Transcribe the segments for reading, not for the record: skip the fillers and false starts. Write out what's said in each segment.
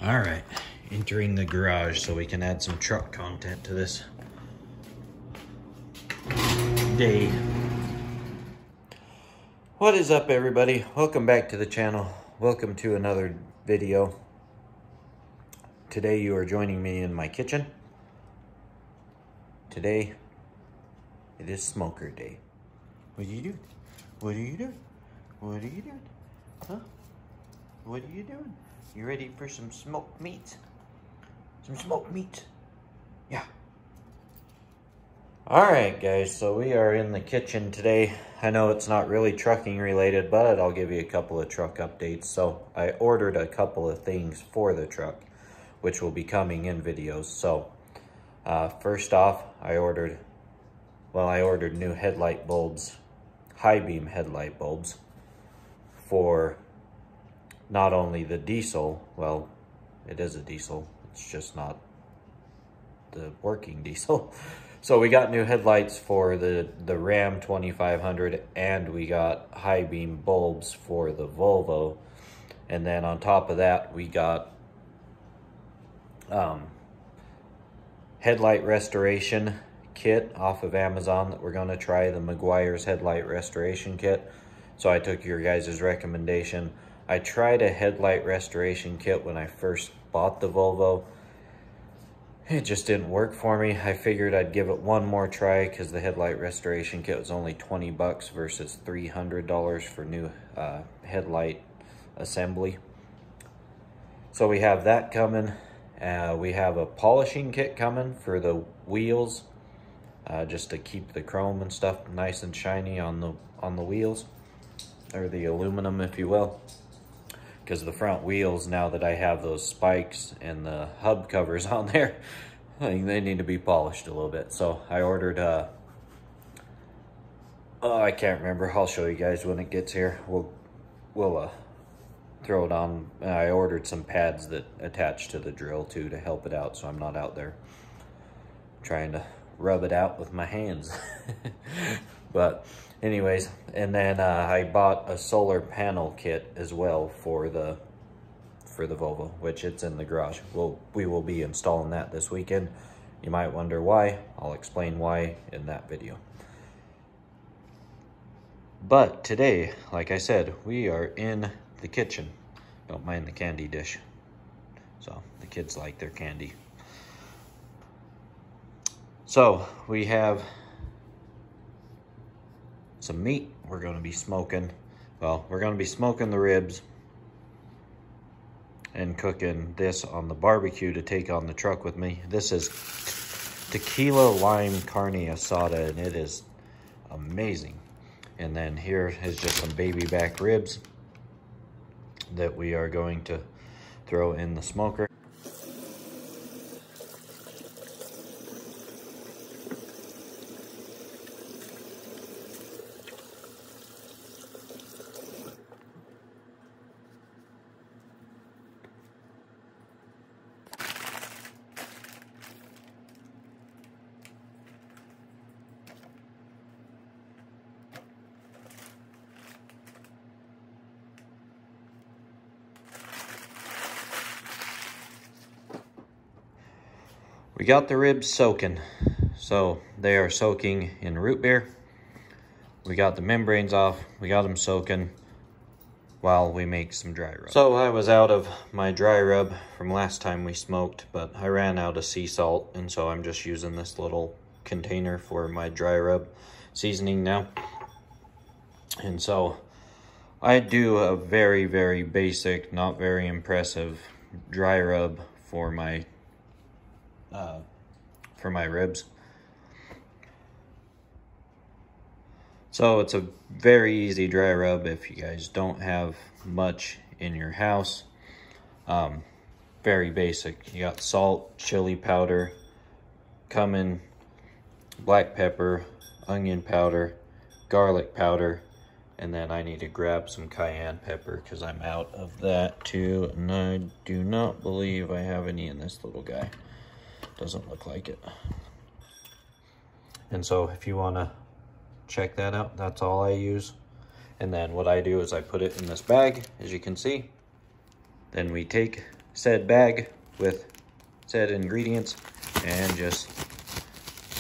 All right, entering the garage so we can add some truck content to this day. What is up, everybody? Welcome back to the channel. Welcome to another video. Today you are joining me in my kitchen. Today it is smoker day. What are you doing? What are you doing? What are you doing? Huh? What are you doing? You ready for some smoked meat? Some smoked meat. Yeah. All right, guys, so we are in the kitchen today. I know it's not really trucking related, but I'll give you a couple of truck updates. So I ordered a couple of things for the truck, which will be coming in videos. So first off, I ordered new headlight bulbs, high beam headlight bulbs for not only the diesel, well, it is a diesel, it's just not the working diesel. So we got new headlights for the Ram 2500, and we got high beam bulbs for the Volvo. And then on top of that, we got headlight restoration kit off of Amazon that we're going to try, the Meguiar's headlight restoration kit. So I took your guys' recommendation. I tried a headlight restoration kit when I first bought the Volvo. It just didn't work for me. I figured I'd give it one more try because the headlight restoration kit was only 20 bucks versus $300 for new headlight assembly. So we have that coming. We have a polishing kit coming for the wheels, just to keep the chrome and stuff nice and shiny on the wheels, or the aluminum, if you will. Because the front wheels, now that I have those spikes and the hub covers on there, I think they need to be polished a little bit. So I ordered, I can't remember. I'll show you guys when it gets here. We'll throw it on. I ordered some pads that attach to the drill too to help it out, so I'm not out there trying to rub it out with my hands. But anyways, and then I bought a solar panel kit as well for the Volvo, which it's in the garage. We will be installing that this weekend. You might wonder why. I'll explain why in that video. But today, like I said, we are in the kitchen. Don't mind the candy dish. So the kids like their candy. So we have some meat we're going to be smoking. Well, we're going to be smoking the ribs and cooking this on the barbecue to take on the truck with me. This is tequila lime carne asada, and it is amazing. And then here is just some baby back ribs that we are going to throw in the smoker. We got the ribs soaking. So they are soaking in root beer. We got the membranes off. We got them soaking while we make some dry rub. So I was out of my dry rub from last time we smoked, but I ran out of sea salt, and so I'm just using this little container for my dry rub seasoning now. And so I do a very, very basic, not very impressive dry rub for my ribs. So it's a very easy dry rub if you guys don't have much in your house. Very basic. You got salt, chili powder, cumin, black pepper, onion powder, garlic powder, and then I need to grab some cayenne pepper because I'm out of that too, and I do not believe I have any in this little guy. Doesn't look like it. And so if you want to check that out, that's all I use. And then what I do is I put it in this bag, as you can see. Then we take said bag with said ingredients and just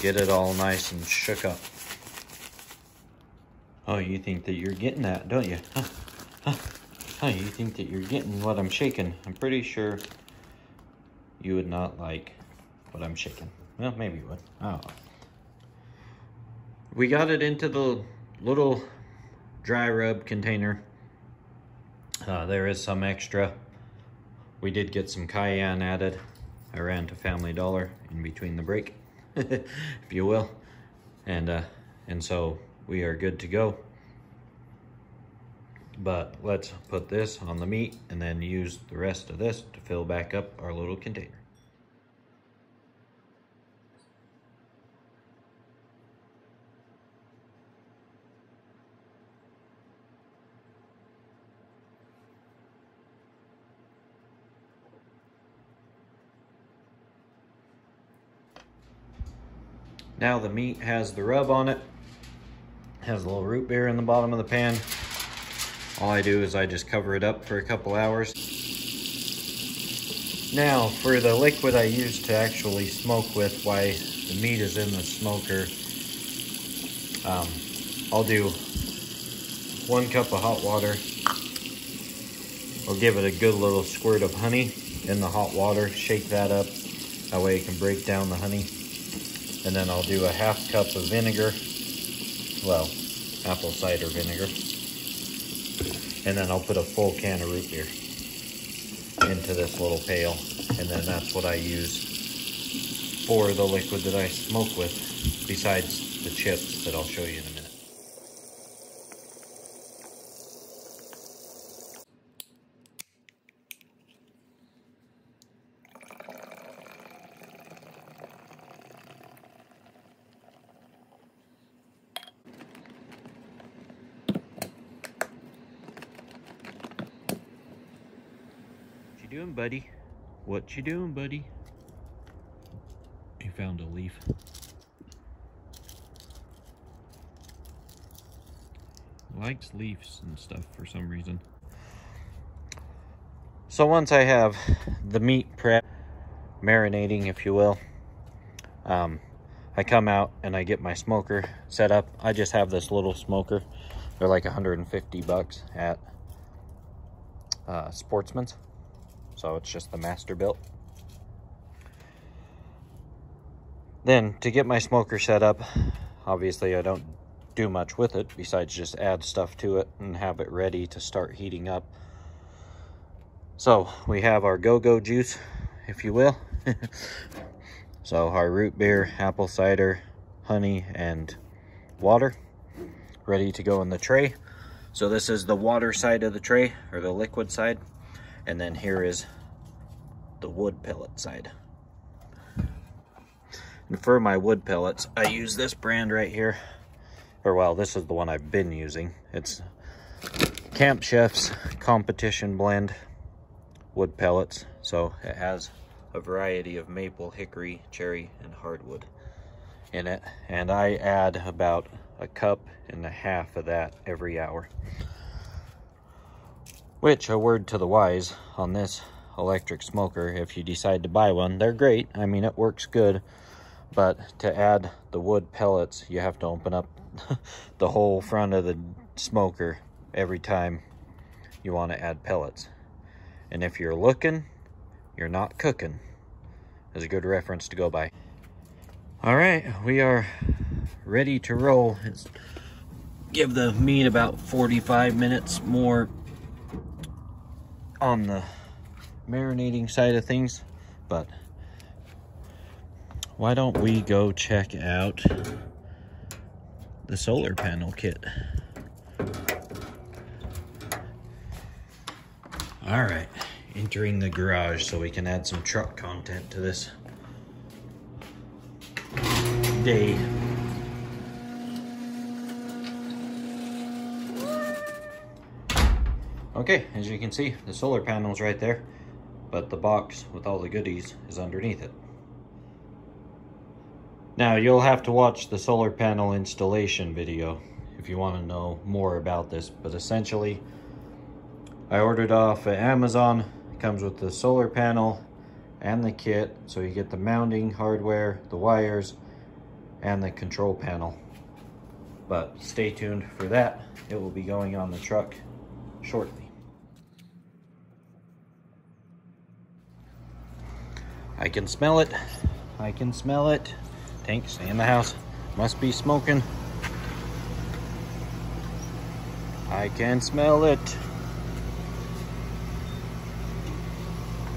get it all nice and shook up. Oh, you think that you're getting that, don't you? You think that you're getting what I'm shaking. I'm pretty sure you would not like what I'm shaking. Well, maybe you would. I don't know. We got it into the little dry rub container. There is some extra. We did get some cayenne added. I ran to Family Dollar in between the break, if you will. And so we are good to go. But let's put this on the meat and then use the rest of this to fill back up our little container. Now the meat has the rub on it, has a little root beer in the bottom of the pan. All I do is I just cover it up for a couple hours. Now for the liquid I use to actually smoke with while the meat is in the smoker, I'll do 1 cup of hot water. I'll give it a good little squirt of honey in the hot water, shake that up, that way it can break down the honey. And then I'll do a 1/2 cup of vinegar, well, apple cider vinegar. And then I'll put a full can of root beer into this little pail. And then that's what I use for the liquid that I smoke with, besides the chips that I'll show you in a minute. What you doing, buddy? What you doing, buddy? He found a leaf. Likes leaves and stuff for some reason. So once I have the meat prep, marinating if you will, I come out and I get my smoker set up. I just have this little smoker. They're like 150 bucks at Sportsman's. So it's just the master built. Then to get my smoker set up, obviously I don't do much with it besides just add stuff to it and have it ready to start heating up. So we have our go-go juice, if you will. So our root beer, apple cider, honey, and water ready to go in the tray. So this is the water side of the tray, or the liquid side. And then here is the wood pellet side. And for my wood pellets, I use this brand right here. Or well, this is the one I've been using. It's Camp Chef's Competition Blend wood pellets. So it has a variety of maple, hickory, cherry, and hardwood in it. And I add about 1.5 cups of that every hour. Which, a word to the wise on this electric smoker, if you decide to buy one, they're great. I mean, it works good. But to add the wood pellets, you have to open up the whole front of the smoker every time you want to add pellets. And if you're looking, you're not cooking. Is a good reference to go by. All right, we are ready to roll. Give the meat about 45 minutes more on the marinating side of things, but why don't we go check out the solar panel kit? All right, entering the garage so we can add some truck content to this day. Okay, as you can see, the solar panel's right there, but the box with all the goodies is underneath it. Now, you'll have to watch the solar panel installation video if you want to know more about this, but essentially, I ordered off of Amazon, It comes with the solar panel and the kit, so you get the mounting hardware, the wires, and the control panel. But stay tuned for that. It will be going on the truck shortly. I can smell it. I can smell it. Tank, stay in the house. Must be smoking. I can smell it.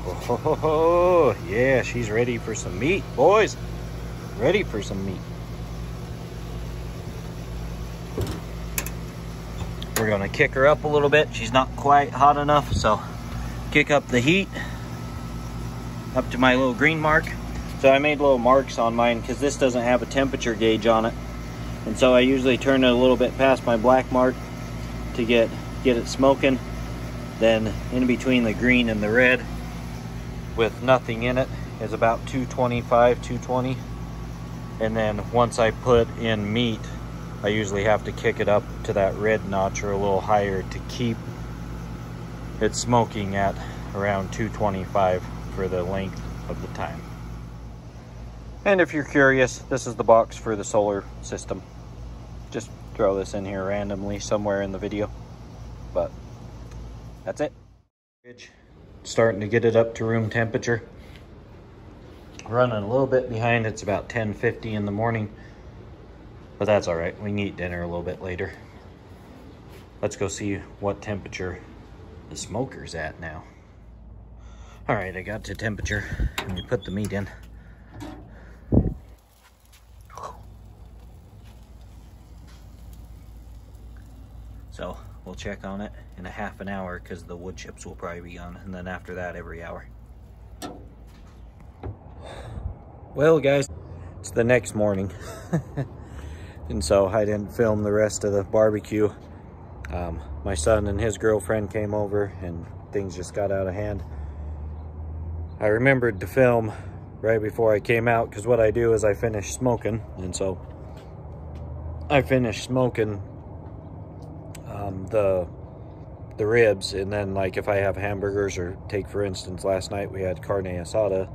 Oh, ho, ho, ho. Yeah, she's ready for some meat, boys. Ready for some meat. We're gonna kick her up a little bit. She's not quite hot enough, so kick up the heat up to my little green mark. So I made little marks on mine because this doesn't have a temperature gauge on it. And so I usually turn it a little bit past my black mark to get it smoking. Then in between the green and the red with nothing in it is about 225, 220. And then once I put in meat, I usually have to kick it up to that red notch or a little higher to keep it smoking at around 225 for the length of the time. And if you're curious, this is the box for the solar system. Just throw this in here randomly somewhere in the video, but that's it. Starting to get it up to room temperature. Running a little bit behind. It's about 10:50 in the morning, but that's all right. We can eat dinner a little bit later. Let's go see what temperature the smoker's at now. All right, I got to temperature and we put the meat in. So we'll check on it in a half an hour because the wood chips will probably be gone, and then after that every hour. Well guys, it's the next morning and so I didn't film the rest of the barbecue. My son and his girlfriend came over and things just got out of hand. I remembered to film right before I came out because what I do is I finish smoking, and so I finished smoking the ribs, and then like if I have hamburgers, or take for instance last night we had carne asada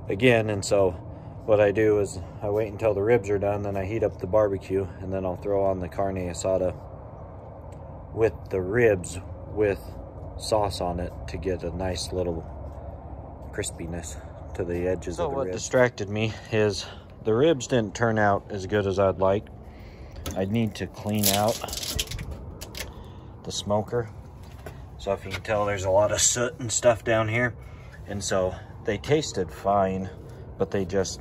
again, and so what I do is I wait until the ribs are done, then I heat up the barbecue, and then I'll throw on the carne asada with the ribs with sauce on it to get a nice little crispiness to the edges of the ribs. So what distracted me is the ribs didn't turn out as good as I'd like. I'd need to clean out the smoker. So if you can tell, there's a lot of soot and stuff down here, and so they tasted fine, but they just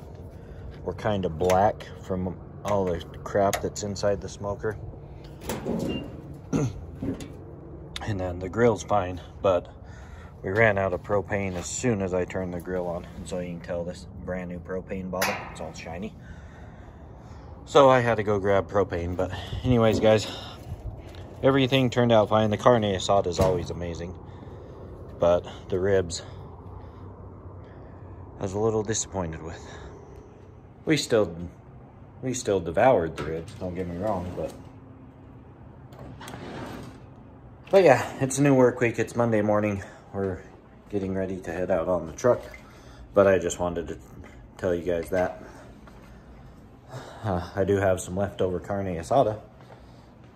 were kind of black from all the crap that's inside the smoker. And then the grill's fine, but we ran out of propane as soon as I turned the grill on, and so you can tell this brand new propane bottle, it's all shiny. So I had to go grab propane. But anyways guys, everything turned out fine. The carne asada is always amazing, but the ribs I was a little disappointed with. We still devoured the ribs, don't get me wrong, but yeah, it's a new work week. It's Monday morning. We're getting ready to head out on the truck, but I just wanted to tell you guys that I do have some leftover carne asada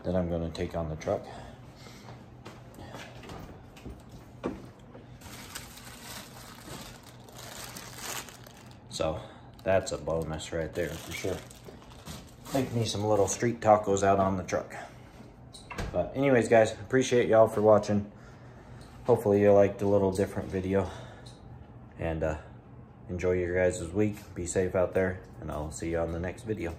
that I'm going to take on the truck. So that's a bonus right there for sure. Make me some little street tacos out on the truck. But anyways guys, appreciate y'all for watching. Hopefully you liked a little different video, and enjoy your guys' week. Be safe out there, and I'll see you on the next video.